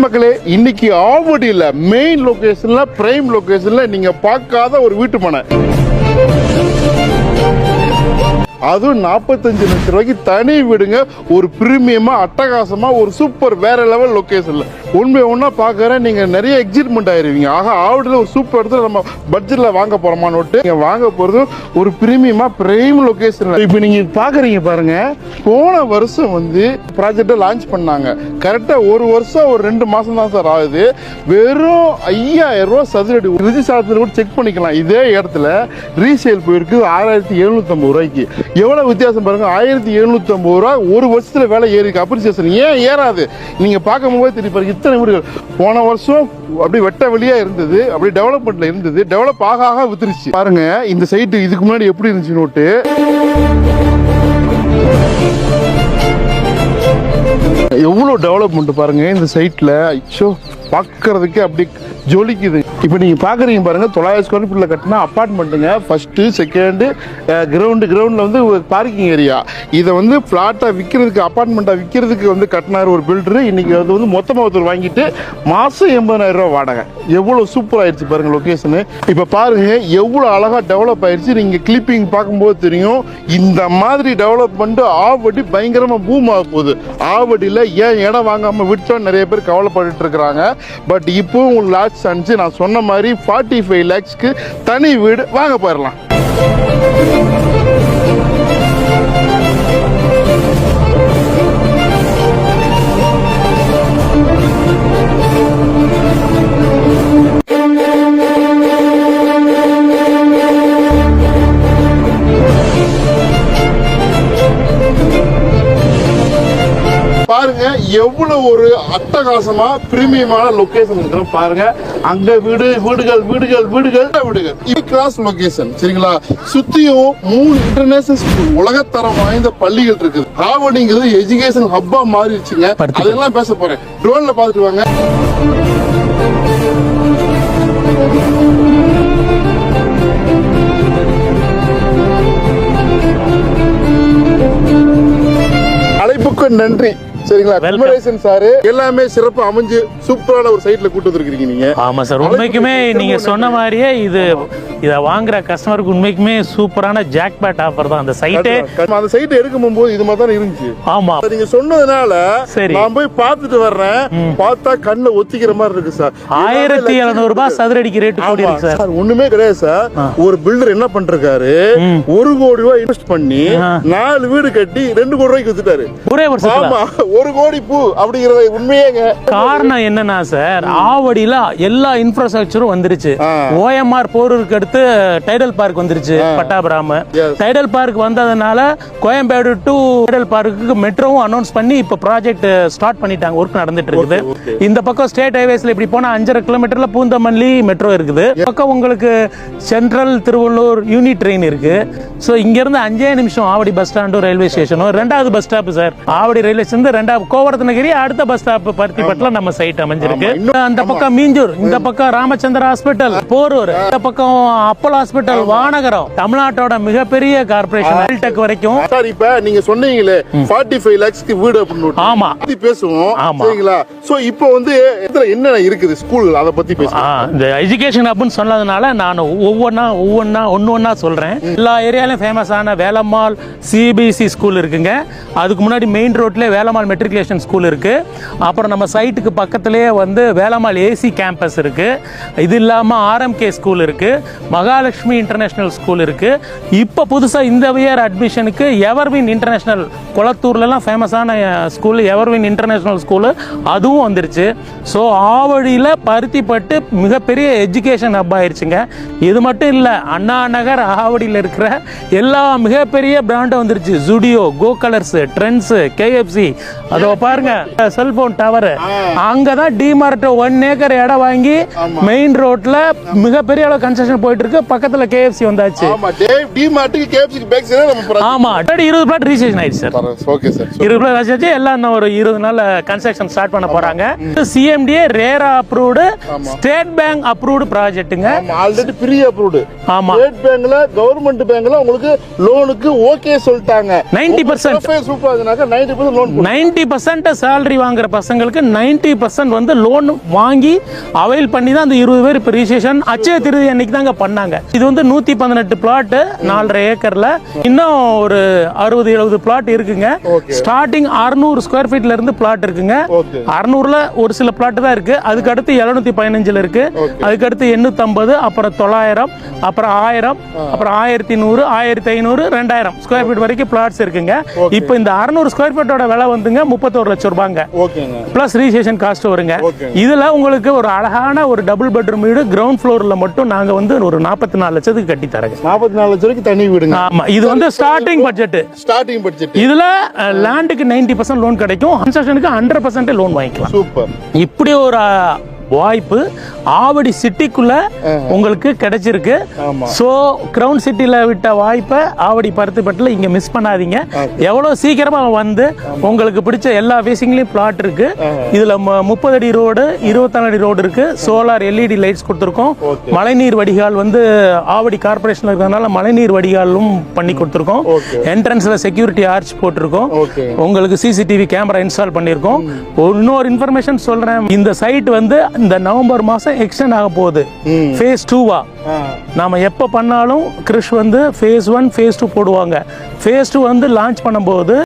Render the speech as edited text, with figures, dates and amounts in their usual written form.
மக்களே, இன்னைக்கு ஆவடியில் main லொகேஷன்ல prime லொகேஷன்ல நீங்க பார்க்காத ஒரு வீட்டு மனை, அதுவும் 45 லட்சம் ரூபாய்க்கு தனி வீடுங்க. ஒரு பிரீமியமா அட்டகாசமா ஒரு சூப்பர் வேற லெவல் லொகேஷன்ல உண்மை ஒன்னா பாக்குறேன். நீங்க நிறைய எக்ஸைட்மெண்ட் ஆயிருவீங்க. ஆக ஆவடியில் ஒரு சூப்பர் இடத்துல நம்ம பட்ஜெட்ல வாங்க போறோமான்னு நீங்க வாங்க போறது ஒரு பிரீமியமா பிரைம் லொகேஷன்ல. இப்ப நீங்க பாக்குறீங்க பாருங்க, போன வருஷம் ப்ராஜெக்ட லான்ச் பண்ணாங்க. கரெக்டா ஒரு வருஷம் ஒரு 2 மாசம் தான் சார் ஆகுது. வெறும் 5000 ரூபாய் சதுரடி ரிஜிஸ்ட்ரேஷன் கூட செக் பண்ணிக்கலாம். இதே இடத்துல ரீசேல் போயிருக்கு 6750 ரூபாய்க்கு. எவ்வளவு வித்தியாசம் பாருங்க. 1750 ரூபாய் ஒரு வருஷத்துல வேலை ஏறிருக்கு. அப்ரிசியேஷன் ஏன் ஏறாது நீங்க பார்க்கும் போது தெரியும் பாருங்க. இத்தனை வீடுகள் போன வருஷம் அப்படி வெட்ட வெளியா இருந்தது, அப்படி டெவலப்மெண்ட்ல இருந்தது. டெவலப் ஆக ஆக வித்துருச்சு பாருங்க. இந்த சைட்டு இதுக்கு முன்னாடி எப்படி இருந்துச்சு நோட்டு, எவ்வளவு டெவலப்மெண்ட் பாருங்க இந்த சைட்ல. பார்க்கறதுக்கு அப்படி ஜொலிக்குது. இப்போ நீங்க பாக்குறீங்க பாருங்க, 900 ஸ்கொயர் ஃபீட்ல கட்டின அபார்ட்மெண்ட்டுங்க. ஃபர்ஸ்ட் செகண்ட் கிரவுண்ட்ல பார்க்கிங் ஏரியா. இதை பிளாட்டா விற்கிறதுக்கு, அபார்ட்மெண்ட்டா விற்கிறதுக்கு கட்டினார் ஒரு பில்டர். இன்னைக்கு அது மொத்தமாக ஒருத்தர் வாங்கிட்டு மாசம் 80,000 ரூபாய் வாடகை. எவ்வளவு சூப்பர் ஆயிடுச்சு பாருங்க லொகேஷனு. இப்போ பாருங்க எவ்வளவு அழகா டெவலப் ஆயிடுச்சு. நீங்க கிளிப்பிங் பார்க்கும்போது தெரியும். இந்த மாதிரி டெவலப்மெண்ட் ஆவடி பயங்கரமா பூம் ஆக போகுது. ஆவடியில் ஏன் இடம் வாங்காம விட்டோம் நிறைய பேர் கவலைப்பட்டு இருக்கிறாங்க. பட் இப்போ உங்களுக்கு லாஸ்ட் சான்ஸ், நான் சொன்ன மாதிரி 45 lakhsக்கு தனி வீடு வாங்க போயிடலாம். பாருங்க எவ்வளவு ஒரு அட்டகாசமா பிரீமியமான லொகேஷன் இருக்கு பாருங்க. அங்க வீடுகள் கிளாஸ் லொகேஷன் சரிங்களா. சுத்தியும் 3 இன்டர்நேஷனல் ஸ்கூல், உலகத்தரம் வாய்ந்த பள்ளிகள் இருக்குது. ஆவடிங்கிறது எஜுகேஷன் ஹப்பா மாறிடுச்சுங்க. அதெல்லாம் பேச போறேன். ட்ரோன்ல பாத்துட்டு வாங்க. அழைப்புக்கு நன்றி சரிங்களா. குமரேசன் சார் எல்லாமே சிறப்பா அமைஞ்சு சூப்பரான ஒரு சைட்ல கூட்டு வந்திருக்கீங்க நீங்க. ஆமா சார், உண்மைக்குமே நீங்க சொன்ன மாதிரியே இத வாங்குற கஸ்டமருக்கு உண்மைக்குமே சூப்பரான ஜாக்பாட் ஆஃபர் தான் அந்த சைட்டே. அந்த சைட் எடுக்கும் போது இது மாதிரி தான் இருந்துச்சு. ஆமா, நீங்க சொன்னதுனால சரி நான் போய் பார்த்துட்டு வர்றேன். பார்த்தா கண்ணுல ஒத்திக்கிற மாதிரி இருக்கு சார். 1700 ரூபாய் சதுரடிக்கு ரேட் கூடி இருக்கு சார். ஒண்ணுமே கிடையாது சார். ஒரு பில்டர் என்ன பண்றாரு, 1 கோடி ரூபாய் இன்வெஸ்ட் பண்ணி 4 வீடு கட்டி 2 கோடி ரூபாய்க்கு வித்துட்டாரு ஒரே வருஷத்துல. 1 கோடி பூ அப்படிங்கறது உண்மையேங்க. காரணம் என்னன்னா சார், ஆவடியில எல்லா இன்ஃப்ராஸ்ட்ரக்சரும் வந்துருச்சு. OMR போரூருக்கு அடுத்து டைடல் பார்க் வந்துருச்சு. பட்டாபிராம டைடல் பார்க் வந்ததுனால கோயம்பேடு டு டைடல் பார்க்கு மெட்ரோவும் அனௌன்ஸ் பண்ணி இப்ப ப்ராஜெக்ட் ஸ்டார்ட் பண்ணிட்டாங்க. ஒர்க் நடந்துட்டு இருக்குது. இந்த பக்கம் ஸ்டேட் ஹைவேஸ்ல இப்படி போனா 5.5 கிலோமீட்டர்ல பூந்தமல்லி மெட்ரோ இருக்குது. பக்கம் உங்களுக்கு சென்ட்ரல் திருவள்ளூர் யூனிட் ட்ரெயின் இருக்கு. சோ இங்க இருந்து 5 நிமிஷம் ஆவடி பஸ் ஸ்டாண்டும் ரயில்வே ஸ்டேஷனும். 2வது bus stop sir Avadi railway station. 2வது கோவரத்னகிரி, அடுத்த பஸ் ஸ்டாப் பருத்திப்பட்டில நம்ம சைட் அமைஞ்சிருக்கு. அந்த பக்கம் மீஞ்சூர், இந்த பக்கம் ராமச்சந்திர ஹாஸ்பிட்டல் போரூர், இந்த பக்கம் அப்போலோ ஹாஸ்பிட்டல் வானகரம். தமிழ்நாட்டோட மிகப்பெரிய கார்பரேஷன் ஹெல்டெக் வரைக்கும். சார் இப்ப நீங்க சொன்னீங்களே 45 lakhsக்கு வீடு அப்படின்னு. ஆமா பத்தி பேசுவோம் சரிங்களா. சோ இப்போ இதுல என்ன இருக்குது ஸ்கூல், அத பத்தி பேசுவோம். இந்த எஜுகேஷன் அப்படின்னு சொன்னதுனால நான் ஒவ்வொன்னா சொல்றேன். எல்லா ஏரியாலயும் ஃபேமஸான வேலம்மாள் CBSE ஸ்கூல் இருக்குங்க. அதுக்கு முன்னாடி மெயின் ரோட்ல வேலம்மாள் மெட்ரிகுலேஷன் ஸ்கூல் இருக்கு. அப்புறம் நம்ம சைட்டுக்கு பக்கத்திலேயே வேலம்மாள் AC கேம்பஸ் இருக்கு. இது இல்லாம RMK ஸ்கூல் இருக்கு, மகாலட்சுமி இன்டர்நேஷனல் ஸ்கூல் இருக்கு. இப்போ புதுசா இந்த இயர் அட்மிஷனுக்கு எவர்வின் இன்டர்நேஷனல், குளத்தூர்லாம் ஃபேமஸான ஸ்கூல் எவர்வின் இன்டர்நேஷனல் ஸ்கூல் அதுவும் வந்துருச்சு. ஸோ ஆவடியில் பருத்திப்பட்டு மிகப்பெரிய எஜுகேஷன் ஹப் ஆயிடுச்சுங்க. இது மட்டும் இல்லை, அண்ணா நகர் ஆவடியில் இருக்கிற எல்லா மிகப்பெரிய பிராண்டும் வந்துருச்சு. ஜுடியோ, கோ கலர்ஸ், ட்ரெண்ட்ஸ், KFC, அதோ பாருங்க செல்போன் டவர். அங்கதான் டிமார்ட் 1 ஏக்கர் இடம் வாங்கி மெயின் ரோட்ல மிகப்பெரிய அளவு கன்ஸ்ட்ரக்ஷன் போயிட்டு இருக்கு. பக்கத்துல KFC வந்தாச்சு. ஆமா, 20 பிளாட் ரிஜிஸ்ட்ரேஷன் ஆயிடுச்சு sir. Okay sir, 20 plot registration எல்லாம் ஒரு 20 நாள் கன்ஸ்ட்ரக்ஷன் ஸ்டார்ட் பண்ண போறாங்க. CMDA RERA approved, state bank approved ப்ராஜெக்ட்டுங்க. Already pre approved. ஆமா, ஸ்டேட் பேங்க்ல கவர்மெண்ட் பேங்க்ல உங்களுக்கு லோனுக்கு ஓகே சொல்லிட்டாங்க. 90% சூப்பர் ஆகுனாக்க 90% லோன். 90 20% சேலரி வாங்குற பசங்களுக்கு 90% வந்து லோன் வாங்கி அவைல் பண்ணி தான் அந்த 20 பேர் இப்போ ரிஜிஸ்ட்ரேஷன் அச்சய திருதி அன்னைக்கு தாங்க பண்ணாங்க. இது வந்து 118 பிளாட் 4.5 ஏக்கர்ல இன்னும் ஒரு 60-70 பிளாட் இருக்குங்க. ஸ்டார்டிங் 600 ஸ்கொயர் ஃபீட்ல இருந்து பிளாட் இருக்குங்க. 600ல ஒரு சில பிளாட் தான் இருக்கு. அதுக்கு அடுத்து 715 இருக்கு. அதுக்கு அடுத்து 850, அப்புறம் 900, அப்புறம் 1000, அப்புறம் 1100, 1500, 2000 ஸ்கொயர் ஃபீட் வரைக்கும் பிளாட்ஸ் இருக்குங்க. இப்போ இந்த 600 ஸ்கொயர் ஃபீட்டோட விலை வந்துங்க 31 லட்சம் ரூபாங்க. பிளஸ் ரிஜிஸ்ட்ரேஷன் காஸ்ட் வருங்க. இதுல உங்களுக்கு ஒரு அழகான ஒரு டபுள் பெட்ரூம் வீடு கிரவுண்ட் ஃப்ளோர்ல மட்டும் நாங்க வந்து ஒரு 44 லட்சத்துக்கு கட்டி தரங்க. 44 லட்சம் ரூபாய்க்கு தனி வீடுங்க. ஆமா, இது வந்து ஸ்டார்டிங் பட்ஜெட். இதுல லேண்டுக்கு 90% லோன் கிடைக்கும். கன்ஸ்ட்ரக்ஷனுக்கு 100% லோன் வாங்கிக்கலாம். சூப்பர். இப்படி ஒரு வாய்ப்பு ஆவடி சிட்டிக்குள்ள உங்களுக்கு கிடைச்சிருக்கு. சோ கிரவுண்ட் சிட்டில விட்ட வாய்ப்பை ஆவடி பருத்திப்பட்டில் இங்க மிஸ் பண்ணாதீங்க. எவ்வளவு சீக்கிரமா வந்து உங்களுக்கு பிடிச்ச எல்லா ஃபேசிங்லயும் பிளாட் இருக்கு. இதுல 30 அடி ரோடு, 24 அடி ரோடு இருக்கு. சோலார் LED லைட்ஸ் கொடுத்துருக்கோம். மழைநீர் வடிகால் வந்து ஆவடி கார்பரேஷன்ல இருக்கிறதுனால மழைநீர் வடிகாலும் பண்ணி கொடுத்துருக்கோம். என்ட்ரன்ஸ்ல செக்யூரிட்டி ஆர்ச் போட்டிருக்கோம். உங்களுக்கு CCTV கேமரா இன்ஸ்டால் பண்ணிருக்கோம். இன்னொரு இன்ஃபர்மேஷன் சொல்றேன். இந்த சைட் வந்து இந்த நவம்பர் மாசம் எக்ஸ்டெண்ட் ஆக போகுது. ஃபேஸ் 2வா நாம எப்ப பண்ணாலும் கிறிஷ் வந்து ஃபேஸ் 1 ஃபேஸ் 2 போடுவாங்க. ஃபேஸ் 2 வந்து லான்ச் பண்ணும்போது